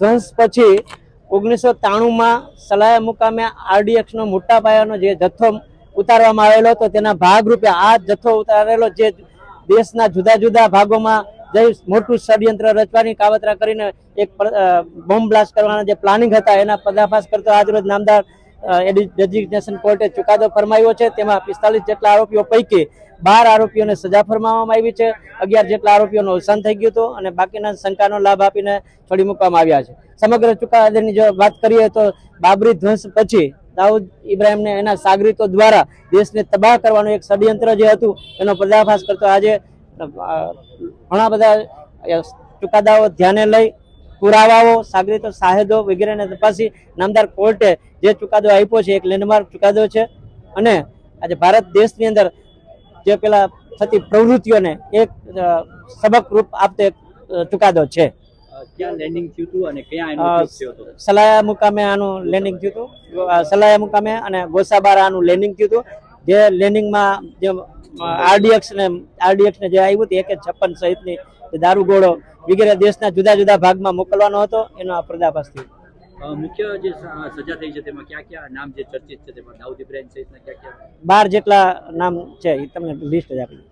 ધ્વંસ પછી 1993માં સલાયા મુકામે આરડીએક્સનો મોટા પાયાનો જે જથ્થો ઉતારવામાં આવેલો હતો તેના ભાગરૂપે આ જથ્થો ઉતારેલો જે દેશના જુદા જુદા ભાગોમાં જઈ મોટું ષડયંત્ર રચવાની કાવતરા કરીને એક બોમ્બ બ્લાસ્ટ કરવાના જે પ્લાનિંગ હતા એના પર્દાફાશ કરતો આજરોજ નામદાર ડેઝિગ્નેશન કોર્ટે ચુકાદો ફરમાવ્યો છે। તેમાં 45 જેટલા આરોપીઓ પૈકી 12 આરોપીઓને સજા ફરમાવવામાં આવી છે, 11 જેટલા આરોપીઓનું અવસાન થઈ ગયું હતું અને બાકીના શંકાનો લાભ આપીને છોડી મૂકવામાં આવ્યા છે। સમગ્ર ચુકાદાની જો વાત કરીએ તો બાબરી ધ્વંસ પછી દાઉદ ઇબ્રાહિમને એના સાગરીતો દ્વારા દેશને તબાહ કરવાનું એક ષડયંત્ર જે હતું એનો પર્દાફાશ કરતો આજે ઘણા બધા ચુકાદાઓ ધ્યાને લઈ પુરાવાઓ સાગરીતો શાહેદો વગેરેને તપાસી નામદાર કોર્ટે જે ચુકાદો આપ્યો છે એક લેન્ડમાર્ક ચુકાદો છે અને આજે ભારત દેશની અંદર જે પેલા થતી પ્રવૃત્તિઓને એક સબક રૂપ આપતો એક ચુકાદો છે। ક્યાં લેન્ડિંગ થયું હતું અને ક્યાં એનો ઉપયોગ થયો હતો? સલાયા મુકામે આનું લેન્ડિંગ થયું હતું, સલાયા મુકામે અને ગોસાબારા આનું લેન્ડિંગ થયું હતું। જે લેન્ડિંગમાં જે આરડીએક્સ ને જે આવ્યું હતું 156 સહિતની દારૂગોળો વગેરે દેશના જુદા જુદા ભાગમાં મોકલવાનો હતો એનો આ પર્દાફાશ થયો। મુખ્ય જે સજા થઈ છે તેમાં ક્યાં ક્યાં નામ જે ચર્ચિત છે તેમાં દાઉદ ઇબ્રાહિમ સહિતના ક્યાં ક્યાં 12 જેટલા નામ છે એ તમને લિસ્ટ જ આપી।